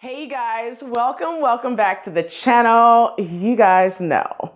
Hey guys, welcome back to the channel. You guys know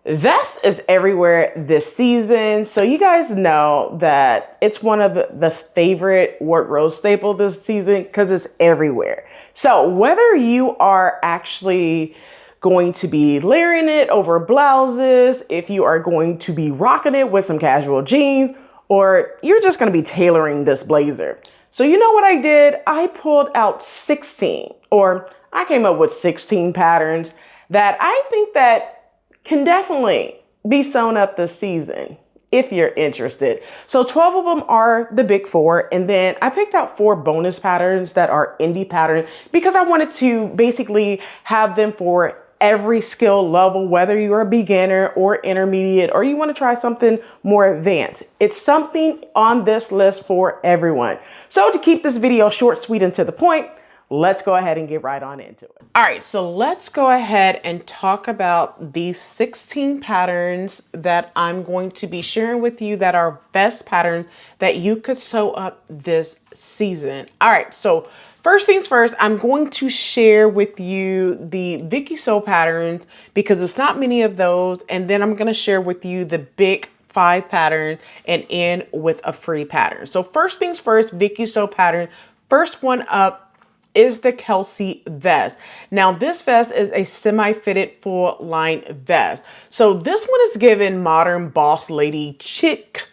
vest is everywhere this season, so you guys know that it's one of the favorite wardrobe staple this season because it's everywhere. So whether you are actually going to be layering it over blouses, if you are going to be rocking it with some casual jeans, or you're just going to be tailoring this blazer. So you know what I did? I pulled out 16, or I came up with 16 patterns that I think that can definitely be sewn up this season if you're interested. So 12 of them are the big four, and then I picked out 4 bonus patterns that are indie patterns because I wanted to basically have them for every skill level, whether you're a beginner or intermediate, or you want to try something more advanced. It's something on this list for everyone. So to keep this video short, sweet, and to the point, let's go ahead and get right on into it. All right, so let's go ahead and talk about these 16 patterns that I'm going to be sharing with you that are best patterns that you could sew up this season. All right, so first things first, I'm going to share with you the VikiSew patterns because it's not many of those, and then I'm going to share with you the big 5 patterns and end with a free pattern. So first things first, VikiSew pattern. First one up is the Kelsey vest. Now this vest is a semi-fitted full line vest. So this one is given modern boss lady chic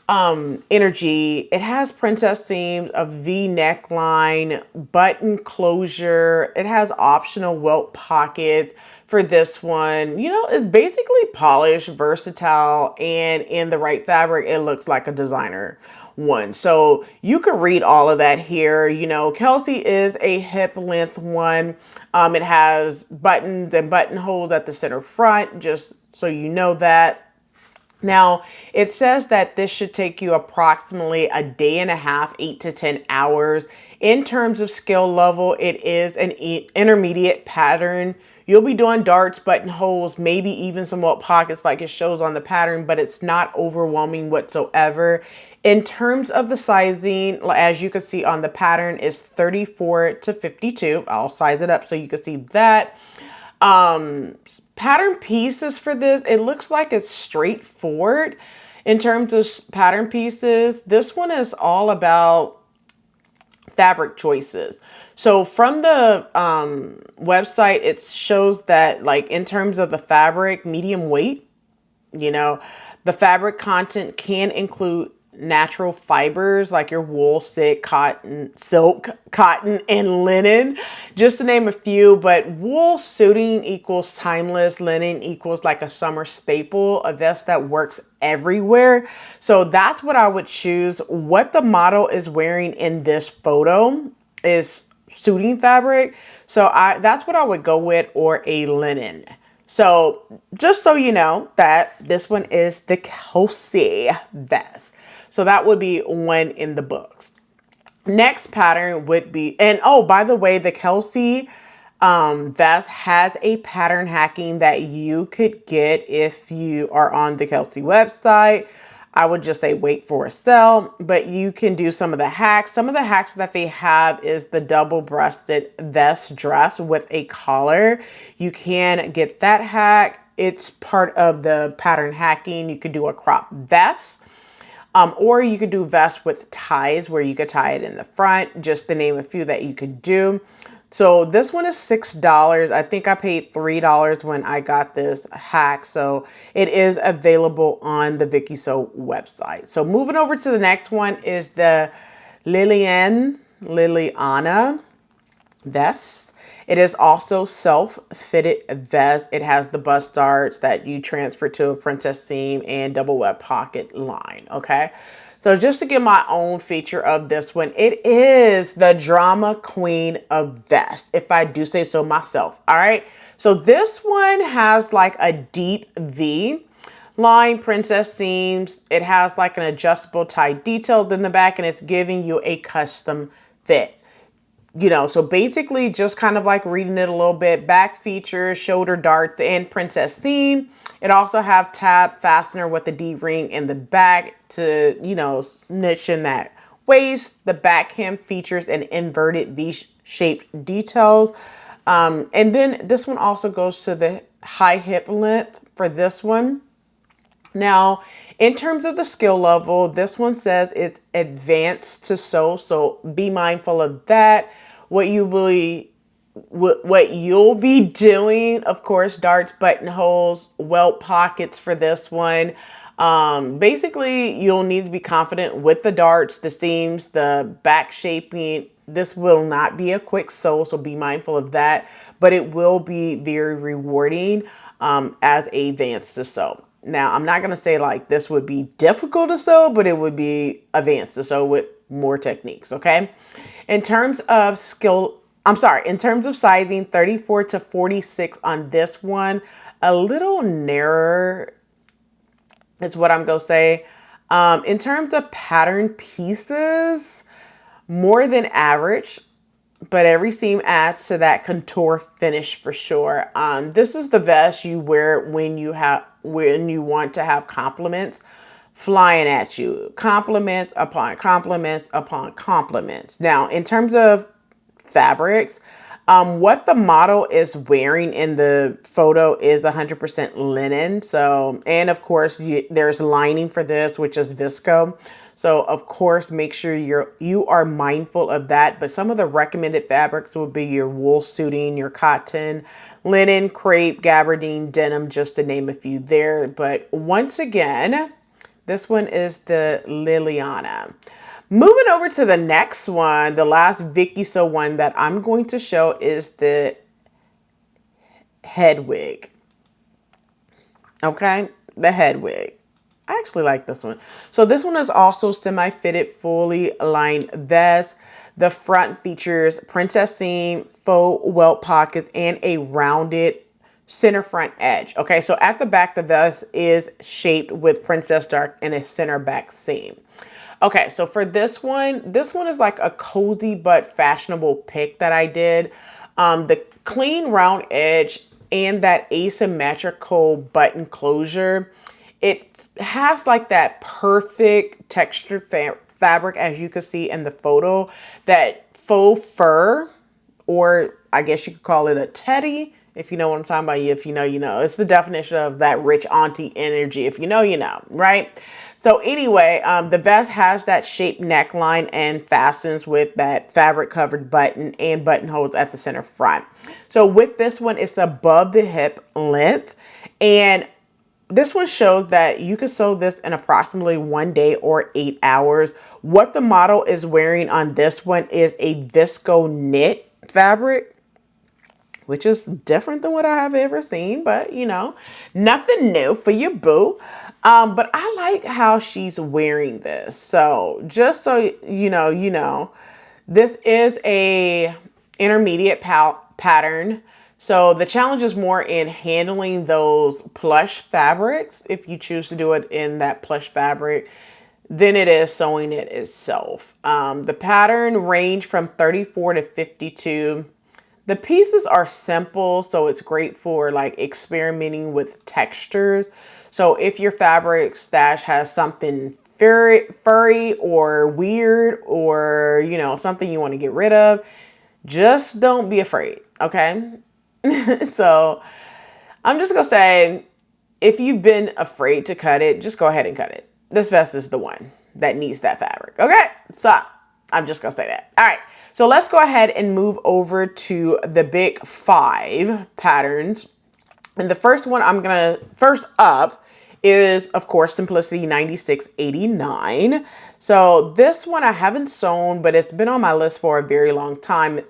energy. It has princess seams, a V neckline, button closure. It has optional welt pockets for this one. You know, it's basically polished, versatile, and in the right fabric, it looks like a designer one. So you could read all of that here. You know, Kelsey is a hip length one. It has buttons and buttonholes at the center front, just so you know that. Now, it says that this should take you approximately a day and a half, 8 to 10 hours. In terms of skill level, it is an intermediate pattern. You'll be doing darts, buttonholes, maybe even some welt pockets like it shows on the pattern, but it's not overwhelming whatsoever. In terms of the sizing, as you can see on the pattern, is 34 to 52. I'll size it up so you can see that. Pattern pieces for this, it looks like it's straightforward in terms of pattern pieces. This one is all about fabric choices. So from the website, it shows that like in terms of the fabric, medium weight, you know, the fabric content can include natural fibers like your wool, silk, cotton, and linen, just to name a few. But wool suiting equals timeless, linen equals like a summer staple, a vest that works everywhere. So that's what I would choose. What the model is wearing in this photo is suiting fabric, so that's what I would go with, or a linen. So just so you know that this one is the Kelsey vest. So that would be one in the books. Next pattern would be, and oh, by the way, the Kelsey vest has a pattern hacking that you could get if you are on the Kelsey website. I would just say wait for a sale, but you can do some of the hacks. Some of the hacks that they have is the double-breasted vest dress with a collar. You can get that hack. It's part of the pattern hacking. You could do a crop vest. Or you could do vest with ties where you could tie it in the front, just to name a few that you could do. So this one is $6. I think I paid $3 when I got this hack. So it is available on the VikiSew website. So moving over to the next one is the Liliana vest. It is also self-fitted vest. It has the bust darts that you transfer to a princess seam and double web pocket line, okay? So just to give my own feature of this one, it is the drama queen of vest, if I do say so myself, all right? So this one has like a deep V line, princess seams. It has like an adjustable tie detailed in the back, and it's giving you a custom fit. You know, so basically just kind of like reading it a little bit, back features, shoulder darts, and princess seam. It also have tab fastener with a D ring in the back to, you know, snitch in that waist. The back hem features an inverted V-shaped details. And then this one also goes to the high hip length for this one. Now, in terms of the skill level, this one says it's advanced to sew, so be mindful of that. What you'll be doing, of course, darts, buttonholes, welt pockets for this one. Basically, you'll need to be confident with the darts, the seams, the back shaping. This will not be a quick sew, so be mindful of that, but it will be very rewarding as advanced to sew. Now, I'm not going to say like this would be difficult to sew, but it would be advanced to sew with more techniques, okay? In terms of in terms of sizing, 34 to 46 on this one, a little narrower is what I'm going to say. In terms of pattern pieces, more than average, but every seam adds to that contour finish for sure. This is the vest you wear when you want to have compliments flying at you. Compliments upon compliments upon compliments. Now, in terms of fabrics, what the model is wearing in the photo is 100% linen. So, and of course, there's lining for this, which is visco. So of course, make sure you are mindful of that. But some of the recommended fabrics would be your wool suiting, your cotton, linen, crepe, gabardine, denim, just to name a few there. But once again, this one is the Liliana. Moving over to the next one, the last VikiSew one that I'm going to show is the Hedwig. Okay, the Hedwig. I actually like this one. So this one is also semi-fitted, fully lined vest. The front features princess seam, faux welt pockets, and a rounded center front edge. Okay, so at the back, the vest is shaped with princess dark and a center back seam. Okay, so for this one is like a cozy but fashionable pick that I did. The clean round edge and that asymmetrical button closure, it has like that perfect textured fabric, as you can see in the photo, that faux fur, or I guess you could call it a teddy. If you know what I'm talking about, if you know, you know. It's the definition of that rich auntie energy. If you know, you know, right? So anyway, the vest has that shaped neckline and fastens with that fabric covered button and buttonholes at the center front. So with this one, it's above the hip length, and this one shows that you can sew this in approximately 1 day or 8 hours. What the model is wearing on this one is a visco knit fabric, which is different than what I have ever seen, but you know, nothing new for your boo. But I like how she's wearing this. So just so you know, this is a intermediate pattern. So the challenge is more in handling those plush fabrics. If you choose to do it in that plush fabric, than it is sewing it itself. The pattern range from 34 to 52. The pieces are simple, so it's great for like experimenting with textures. So if your fabric stash has something very furry or weird, or you know, something you want to get rid of, just don't be afraid, okay? So I'm just gonna say, if you've been afraid to cut it, just go ahead and cut it. This vest is the one that needs that fabric, okay? So I'm just gonna say that. All right, so let's go ahead and move over to the big 5 patterns. And the first one first up is, of course, Simplicity 9689. So this one I haven't sewn, but it's been on my list for a very long time.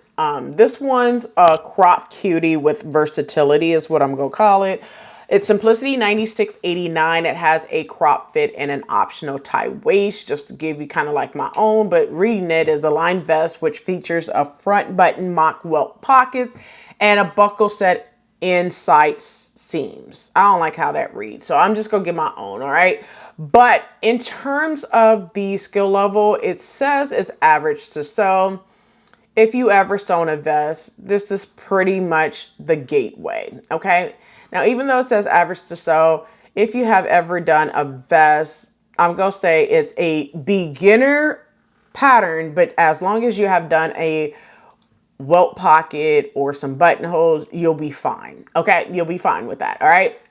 This one's a crop cutie with versatility is what I'm going to call it. It's Simplicity 9689. It has a crop fit and an optional tie waist, just to give you kind of like my own. But reading it is a lined vest, which features a front button mock welt pockets and a buckle set inside seams. I don't like how that reads, so I'm just gonna get my own, all right? But in terms of the skill level, it says it's average to sew. If you ever sewn a vest, this is pretty much the gateway, okay? Now, even though it says average to sew, if you have ever done a vest, I'm gonna say it's a beginner pattern, but as long as you have done a welt pocket or some buttonholes, you'll be fine. Okay, you'll be fine with that. All right.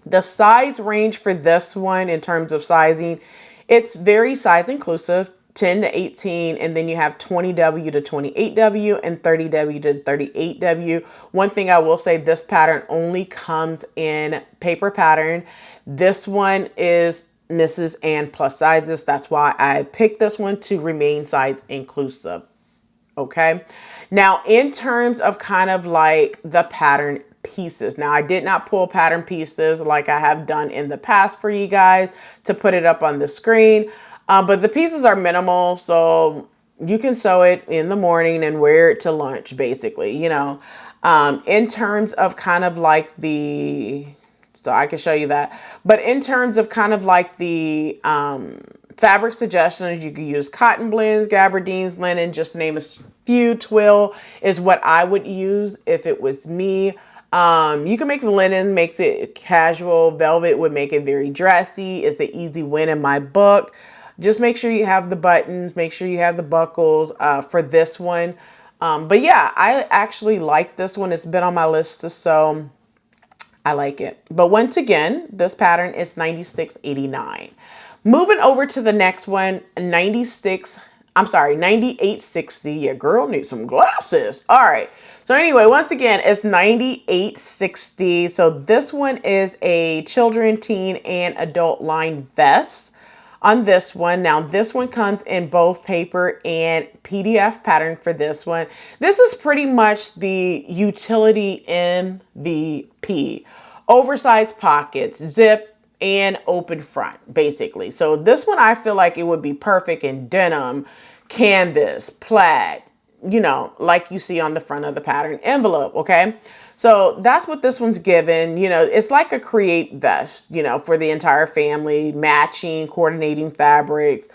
The size range for this one in terms of sizing, it's very size inclusive, 10 to 18, and then you have 20W to 28W and 30W to 38W. One thing I will say, this pattern only comes in paper pattern. This one is Mrs. and plus sizes. That's why I picked this one to remain size inclusive. Okay. Now, in terms of kind of like the pattern pieces. Now, I did not pull pattern pieces like I have done in the past for you guys to put it up on the screen. But the pieces are minimal, so you can sew it in the morning and wear it to lunch, basically, you know. In terms of kind of like the, so I can show you that. But in terms of kind of like the fabric suggestions, you can use cotton blends, gabardines, linen, just to name a few. Twill is what I would use if it was me. You can make the linen, makes it casual. Velvet would make it very dressy. It's an easy win in my book. Just make sure you have the buttons, make sure you have the buckles for this one. But yeah, I actually like this one. It's been on my list to sew. I like it. But once again, this pattern is $96.89. Moving over to the next one, 98.60. Yeah, girl needs some glasses. All right. So anyway, once again, it's $98.60. So this one is a children, teen, and adult line vest on this one. Now, this one comes in both paper and PDF pattern for this one. This is pretty much the utility MVP. Oversized pockets, zip, and open front, basically. So this one, I feel like it would be perfect in denim, canvas, plaid, you know, like you see on the front of the pattern envelope, okay? So that's what this one's given. You know, it's like a create vest, you know, for the entire family, matching, coordinating fabrics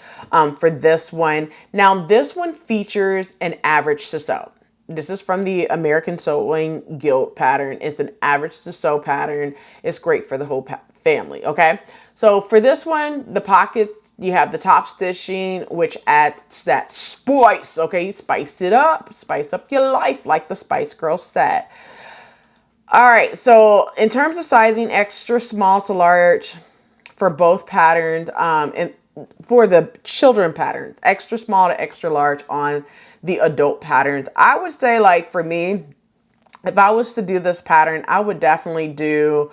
for this one. Now, this one features an average to sew. This is from the American Sewing Guild pattern. It's an average to sew pattern. It's great for the whole family, okay? So for this one, the pockets, you have the top stitching, which adds that spice, okay? Spice it up. Spice up your life, like the Spice Girl said. All right, so in terms of sizing, extra small to large for both patterns, and for the children patterns, extra small to extra large on the adult patterns. I would say, like, for me, if I was to do this pattern, I would definitely do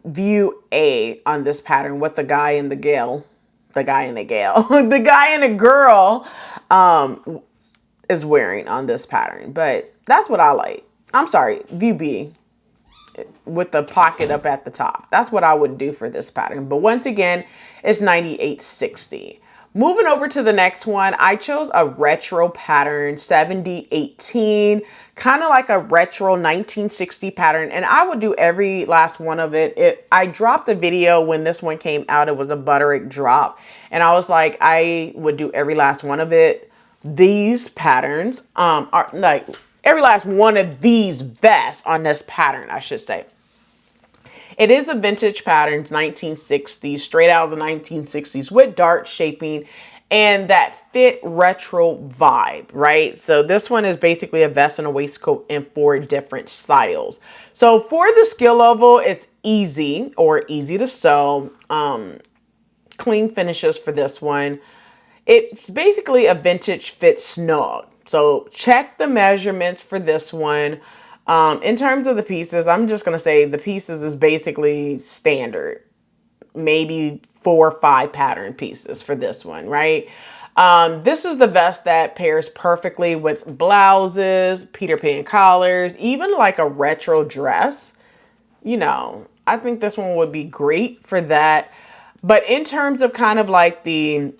view A on this pattern with the guy and the gal. The guy and the gal. The guy and the girl is wearing on this pattern. But that's what I like. I'm sorry, view B with the pocket up at the top. That's what I would do for this pattern. But once again, it's $98.60. Moving over to the next one, I chose a retro pattern, 7018, kind of like a retro 1960 pattern. And I would do every last one of it. I dropped a video when this one came out. It was a Butterick drop. And I was like, I would do every last one of it. These patterns are like every last one of these vests on this pattern, I should say. It is a vintage pattern, 1960s, straight out of the 1960s with dart shaping and that fit retro vibe, right? So this one is basically a vest and a waistcoat in 4 different styles. So for the skill level, it's easy or easy to sew. Clean finishes for this one. It's basically a vintage fit snug. So check the measurements for this one. In terms of the pieces, I'm just going to say the pieces is basically standard. Maybe 4 or 5 pattern pieces for this one, right? This is the vest that pairs perfectly with blouses, Peter Pan collars, even like a retro dress. You know, I think this one would be great for that. But in terms of kind of like the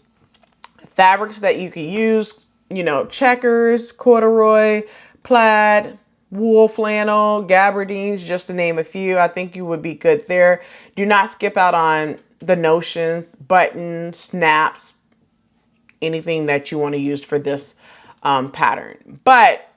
fabrics that you can use, you know, checkers, corduroy, plaid, wool flannel, gabardines, just to name a few. I think you would be good there. Do not skip out on the notions, buttons, snaps, anything that you want to use for this pattern. But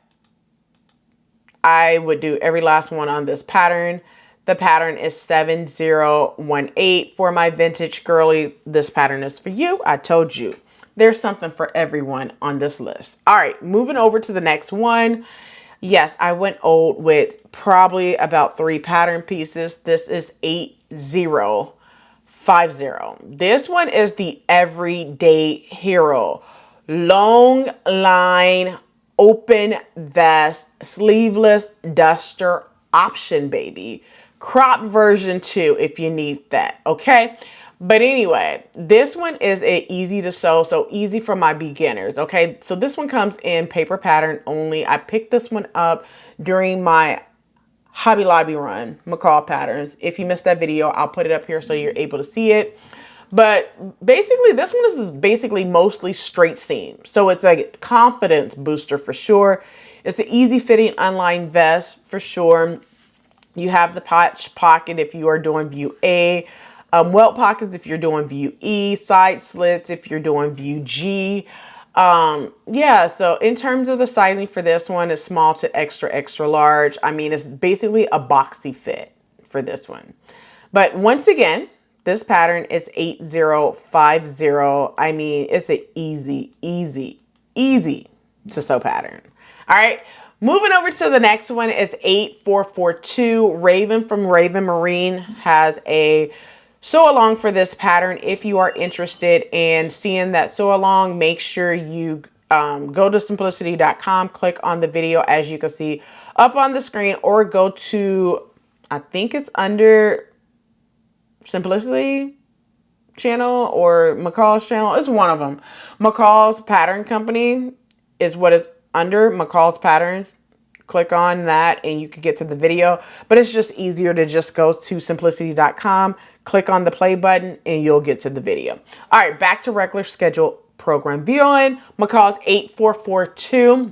I would do every last one on this pattern. The pattern is 7018 for my vintage girly. This pattern is for you. I told you. There's something for everyone on this list. All right, moving over to the next one. Yes, I went old with probably about 3 pattern pieces. This is 8050. This one is the everyday hero. Long line, open vest, sleeveless duster option, baby. Crop version 2 if you need that, okay? But anyway, this one is easy to sew, so easy for my beginners, okay? So this one comes in paper pattern only. I picked this one up during my Hobby Lobby run, McCall patterns. If you missed that video, I'll put it up here so you're able to see it. But basically, this one is basically mostly straight seam. So it's a confidence booster for sure. It's an easy fitting unlined vest for sure. You have the patch pocket if you are doing view A. Welt pockets if you're doing view E, side slits if you're doing view G. Yeah, so in terms of the sizing for this one, it's small to extra, extra large. I mean, it's basically a boxy fit for this one. But once again, this pattern is 8050. I mean, it's an easy, easy, easy to sew pattern. All right. Moving over to the next one is 8442. Raven from Raven Marine has a sew along for this pattern. If you are interested in seeing that sew along, make sure you go to Simplicitu.com, click on the video as you can see up on the screen, or go to, I think it's under Simplicity channel or McCall's channel. It's one of them. McCall's Pattern Company is what is under McCall's Patterns. Click on that and you can get to the video, but it's just easier to just go to Simplicity.com, click on the play button, and you'll get to the video. All right, back to regular schedule program viewing. McCall's 8442.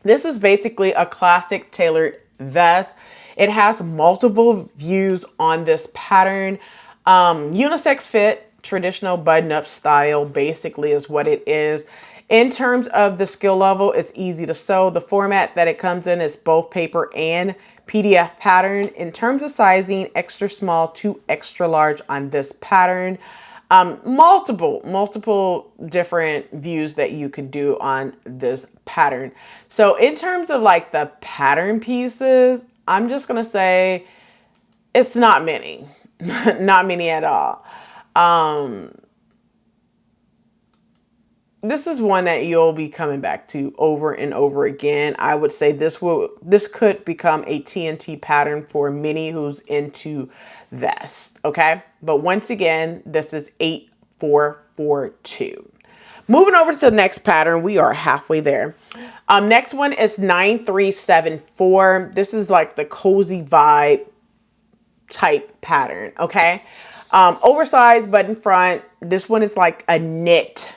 This is basically a classic tailored vest. It has multiple views on this pattern. Unisex fit, traditional button-up style basically is what it is. In terms of the skill level, it's easy to sew. The format that it comes in is both paper and PDF pattern. In terms of sizing, extra small to extra large on this pattern. Multiple different views that you could do on this pattern. So in terms of like the pattern pieces, I'm just going to say it's not many, not many at all. This is one that you'll be coming back to over and over again. I would say this could become a TNT pattern for many who's into vests, okay? But once again, this is 8442. Moving over to the next pattern, we are halfway there. Next one is 9374. This is like the cozy vibe type pattern, okay? Oversized button front. This one is like a knit.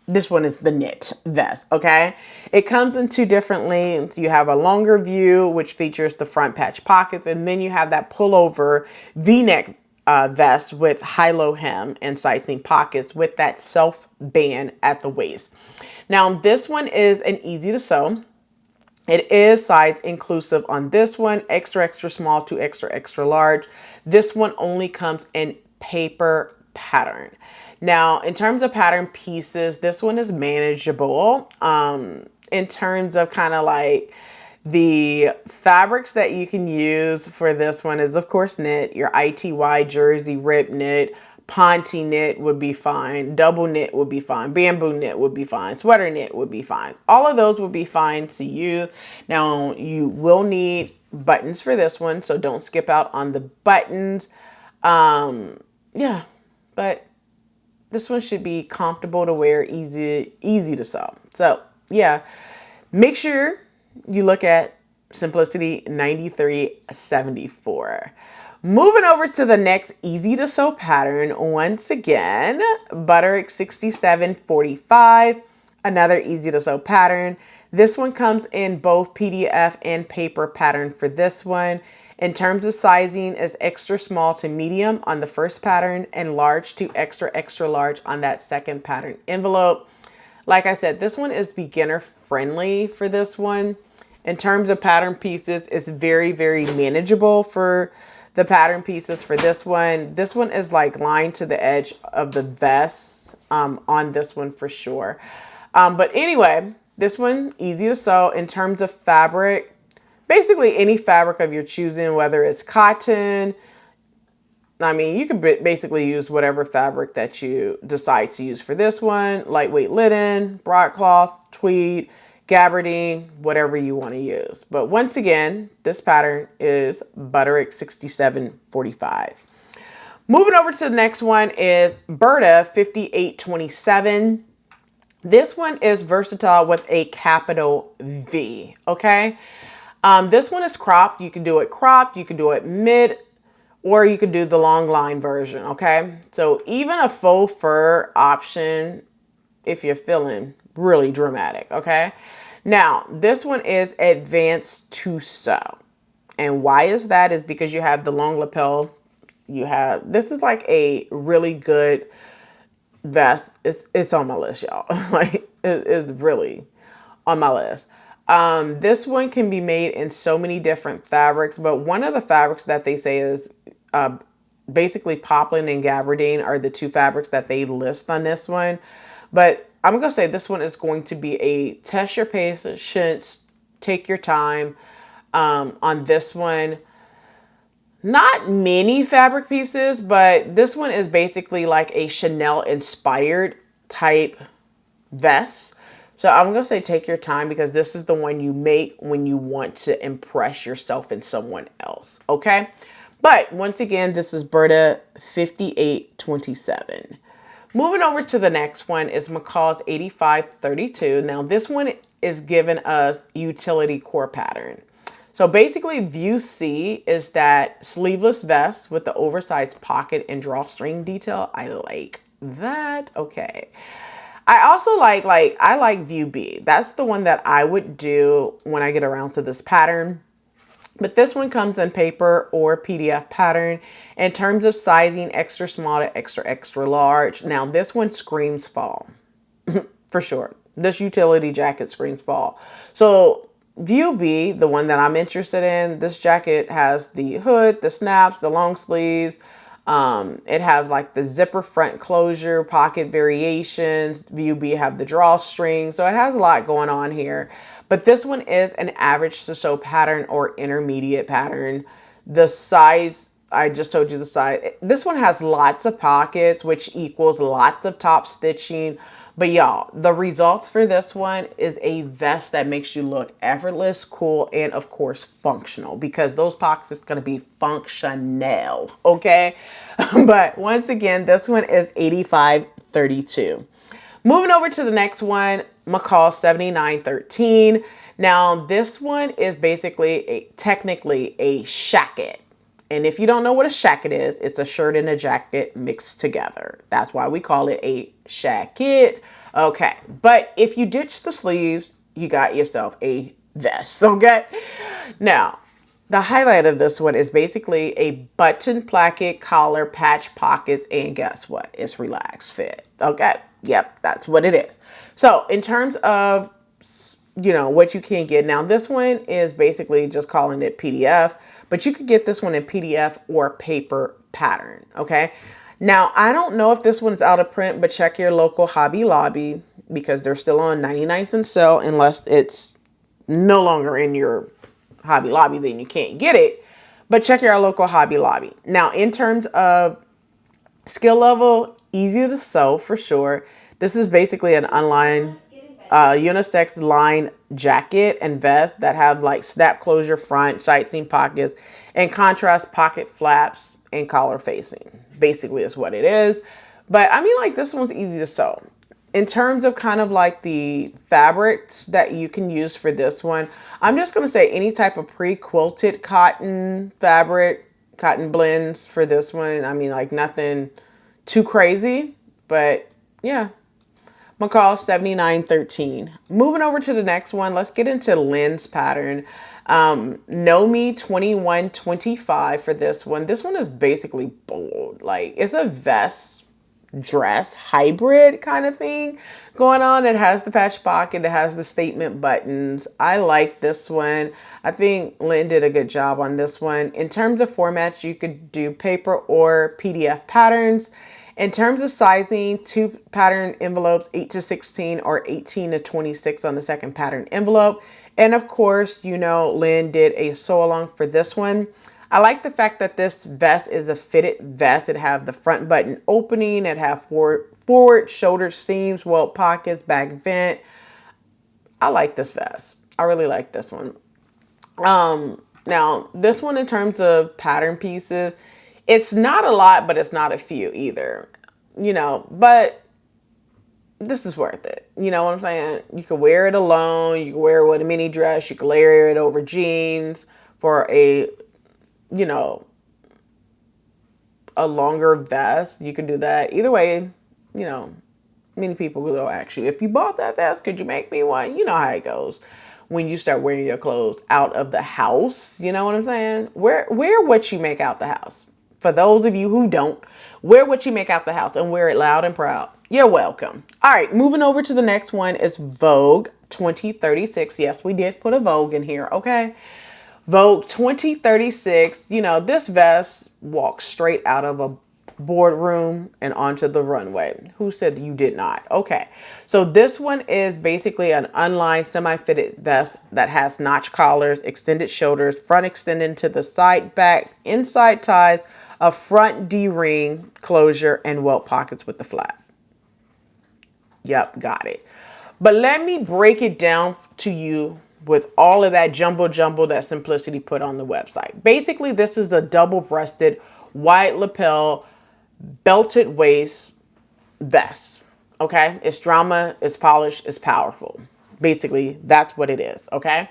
This one is the knit vest, okay? It comes in 2 different lengths. You have a longer view, which features the front patch pockets, and then you have that pullover V-neck vest with high-low hem and side-seam pockets with that self band at the waist. Now, this one is an easy to sew. It is size inclusive on this one, extra, extra small to extra, extra large. This one only comes in paper pattern. Now, in terms of pattern pieces, this one is manageable. In terms of kind of like the fabrics that you can use for this one is, of course, knit. Your ITY, jersey, rip knit, ponte knit would be fine. Double knit would be fine. Bamboo knit would be fine. Sweater knit would be fine. All of those would be fine to use. Now, you will need buttons for this one, so don't skip out on the buttons. Yeah, but this one should be comfortable to wear, easy to sew. So yeah, make sure you look at Simplicity 9374. Moving over to the next easy to sew pattern, once again, Butterick 6745, another easy to sew pattern. This one comes in both PDF and paper pattern for this one. In terms of sizing, is extra small to medium on the first pattern and large to extra, extra large on that second pattern envelope. Like I said, this one is beginner friendly for this one. In terms of pattern pieces, it's very, very manageable for the pattern pieces for this one. This one is like lined to the edge of the vest on this one for sure. But anyway, this one, easy to sew. In terms of fabric, basically any fabric of your choosing, whether it's cotton, I mean, you could basically use whatever fabric that you decide to use for this one. Lightweight linen, broadcloth, tweed, gabardine, whatever you want to use. But once again, this pattern is Butterick 6745. Moving over to the next one is Burda 5827. This one is versatile with a capital V, okay? This one is cropped. You can do it cropped, you can do it mid, or you could do the long line version, okay? So even a faux fur option if you're feeling really dramatic, okay? Now, this one is advanced to sew. And why is that? Is because you have the long lapel. This is like a really good vest. It's on my list, y'all. Like, it's really on my list. This one can be made in so many different fabrics, but one of the fabrics that they say is basically poplin and gabardine are the two fabrics that they list on this one. But I'm going to say this one is going to be a test your patience, take your time on this one. Not many fabric pieces, but this one is basically like a Chanel inspired type vest. So I'm going to say take your time because this is the one you make when you want to impress yourself and someone else. Okay. But once again, this is Burda 5827. Moving over to the next one is McCall's 8532. Now this one is giving us utility core pattern. So basically view C is that sleeveless vest with the oversized pocket and drawstring detail. I like that. Okay. I also I like view B. That's the one that I would do when I get around to this pattern. But this one comes in paper or PDF pattern. In terms of sizing, extra small to extra large. Now this one screams fall for sure. This utility jacket screams fall. So view B, the one that I'm interested in, this jacket has the hood, the snaps, the long sleeves. It has like the zipper front closure, pocket variations. View B have the drawstring. So it has a lot going on here. But this one is an average to sew pattern or intermediate pattern. The size, I just told you the size. This one has lots of pockets, which equals lots of top stitching. But y'all, the results for this one is a vest that makes you look effortless, cool, and of course functional, because those pockets are going to be functional, okay? But once again, this one is 8532. Moving over to the next one, McCall 7913. Now this one is basically technically a shacket. And if you don't know what a shacket is, it's a shirt and a jacket mixed together. That's why we call it a shacket. Okay, but if you ditch the sleeves, you got yourself a vest, okay? Now, the highlight of this one is basically a button placket, collar, patch pockets, and guess what? It's relaxed fit, okay? Yep, that's what it is. So in terms of, you know, what you can get, now this one is basically just calling it PDF, but you could get this one in PDF or paper pattern, okay? Now, I don't know if this one's out of print, but check your local Hobby Lobby because they're still on 99-cent sale unless it's no longer in your Hobby Lobby, then you can't get it. But check your local Hobby Lobby. Now, in terms of skill level, easy to sew for sure. This is basically an online unisex line jacket and vest that have like snap closure front, side seam pockets, and contrast pocket flaps and collar facing. Basically is what it is. But I mean, like, this one's easy to sew. In terms of kind of like the fabrics that you can use for this one, I'm just going to say any type of pre-quilted cotton fabric, cotton blends for this one. I mean, like nothing too crazy, but yeah. McCall 7913. Moving over to the next one, let's get into lens pattern. KnowME 2125 for this one. This one is basically bold. Like, it's a vest dress hybrid kind of thing going on. It has the patch pocket. It has the statement buttons. I like this one. I think Lynn did a good job on this one. In terms of formats, you could do paper or PDF patterns. In terms of sizing, 2 pattern envelopes, 8 to 16 or 18 to 26 on the second pattern envelope. And of course, you know, Lynn did a sew along for this one. I like the fact that this vest is a fitted vest. It have the front button opening. It have forward shoulder seams, welt pockets, back vent. I like this vest. I really like this one. Now this one, in terms of pattern pieces, it's not a lot, but it's not a few either, you know, but this is worth it. You know what I'm saying? You can wear it alone. You can wear it with a mini dress. You can layer it over jeans for a, you know, a longer vest. You can do that. Either way, you know, many people will ask you, if you bought that vest, could you make me one? You know how it goes when you start wearing your clothes out of the house. You know what I'm saying? Wear what you make out the house. For those of you who don't, wear what you make out the house and wear it loud and proud. You're welcome. All right, moving over to the next one is Vogue 2036. Yes, we did put a Vogue in here, okay? Vogue 2036. You know, this vest walks straight out of a boardroom and onto the runway. Who said you did not? Okay, so this one is basically an unlined semi-fitted vest that has notch collars, extended shoulders, front extending to the side, back, inside ties, a front D-ring closure, and welt pockets with the flap. Yep, got it. But let me break it down to you with all of that jumbo that Simplicitu put on the website. Basically, this is a double-breasted, wide lapel, belted waist vest. Okay, it's drama, it's polished, it's powerful. Basically, that's what it is. Okay.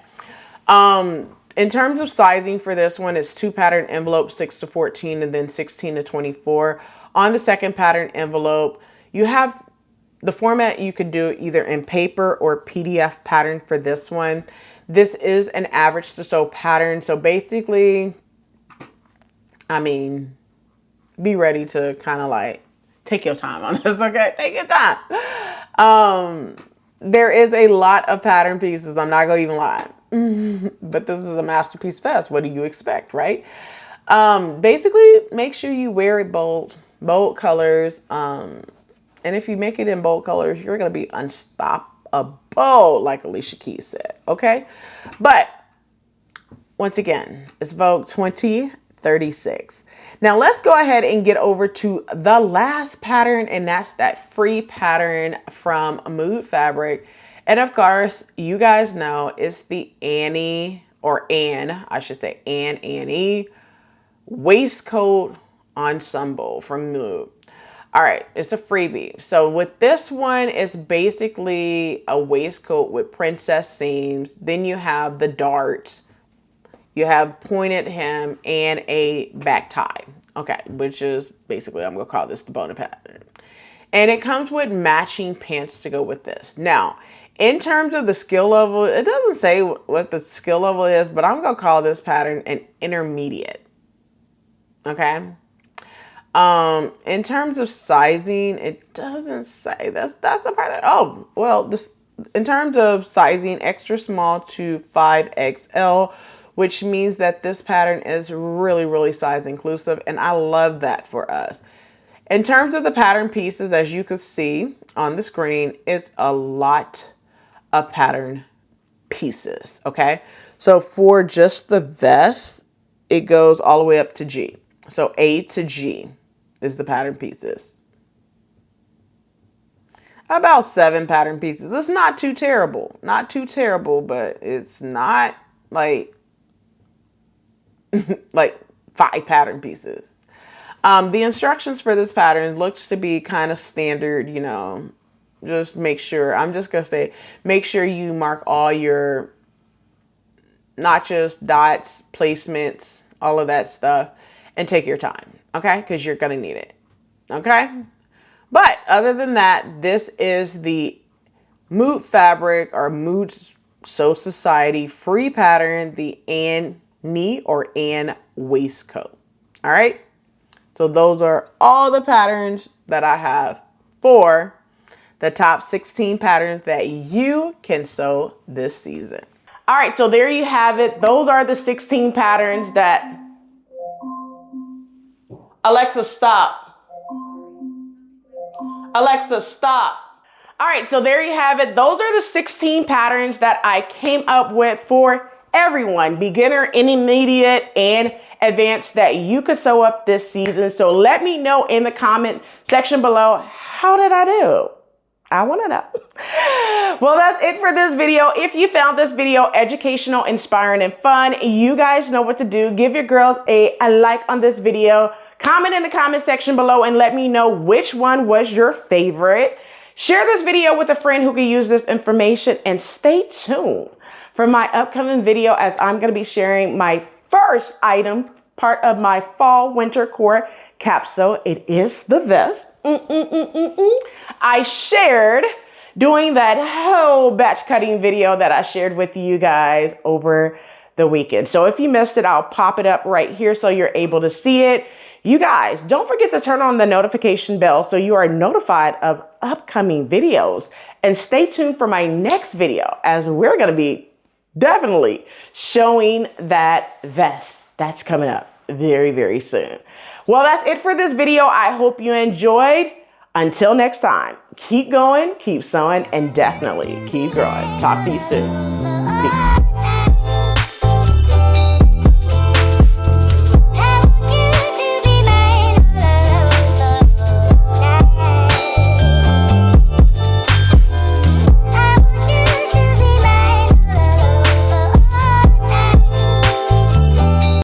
In terms of sizing for this one, it's 2 pattern envelopes, 6 to 14, and then 16 to 24. On the second pattern envelope, you have the format. You could do either in paper or PDF pattern for this one. This is an average to sew pattern. So basically, I mean, be ready to kind of like take your time on this, okay? Take your time. There is a lot of pattern pieces. I'm not gonna even lie. But this is a masterpiece vest. What do you expect, right? Basically, make sure you wear it bold colors. And if you make it in bold colors, you're gonna be unstoppable, like Alicia Keys said, okay? But once again, it's Vogue 2036. Now let's go ahead and get over to the last pattern, and that's that free pattern from Mood Fabric. And of course, you guys know it's the Annie Waistcoat Ensemble from Mood. All right, it's a freebie. So with this one, it's basically a waistcoat with princess seams. Then you have the darts. You have pointed hem and a back tie. Okay, which is basically, I'm gonna call this the bonnet pattern. And it comes with matching pants to go with this. Now, in terms of the skill level, it doesn't say what the skill level is, but I'm gonna call this pattern an intermediate. Okay. In terms of sizing, it doesn't say. That's the part that, oh, well, this, in terms of sizing, extra small to 5XL, which means that this pattern is really, really size inclusive. And I love that for us. In terms of the pattern pieces, as you can see on the screen, it's a lot of pattern pieces. Okay. So for just the vest, it goes all the way up to G. So A to G is the pattern pieces. About 7 pattern pieces. It's not too terrible. Not too terrible, but it's not like like 5 pattern pieces. The instructions for this pattern looks to be kind of standard, you know. Just make sure, I'm just gonna say, make sure you mark all your notches, dots, placements, all of that stuff, and take your time, okay? Because you're gonna need it, okay? But other than that, this is the Mood Fabric or Mood Sewciety free pattern, the Annie or Anne Waistcoat. All right. So those are all the patterns that I have for the top 16 patterns that you can sew this season. All right. So there you have it. Those are the 16 patterns that, Alexa, stop. Alexa, stop. All right, so there you have it. Those are the 16 patterns that I came up with for everyone, beginner, intermediate, and advanced, that you could sew up this season. So let me know in the comment section below, how did I do? I want to know. Well, that's it for this video. If you found this video educational, inspiring, and fun, you guys know what to do. Give your girls a like on this video. Comment in the comment section below and let me know which one was your favorite. Share this video with a friend who can use this information, and stay tuned for my upcoming video, as I'm going to be sharing my first item, part of my fall winter core capsule. It is the vest. I shared doing that whole batch cutting video that I shared with you guys over the weekend. So if you missed it, I'll pop it up right here so you're able to see it. You guys, don't forget to turn on the notification bell so you are notified of upcoming videos. And stay tuned for my next video, as we're going to be definitely showing that vest. That's coming up very, very soon. Well, that's it for this video. I hope you enjoyed. Until next time, keep going, keep sewing, and definitely keep growing. Talk to you soon. Peace.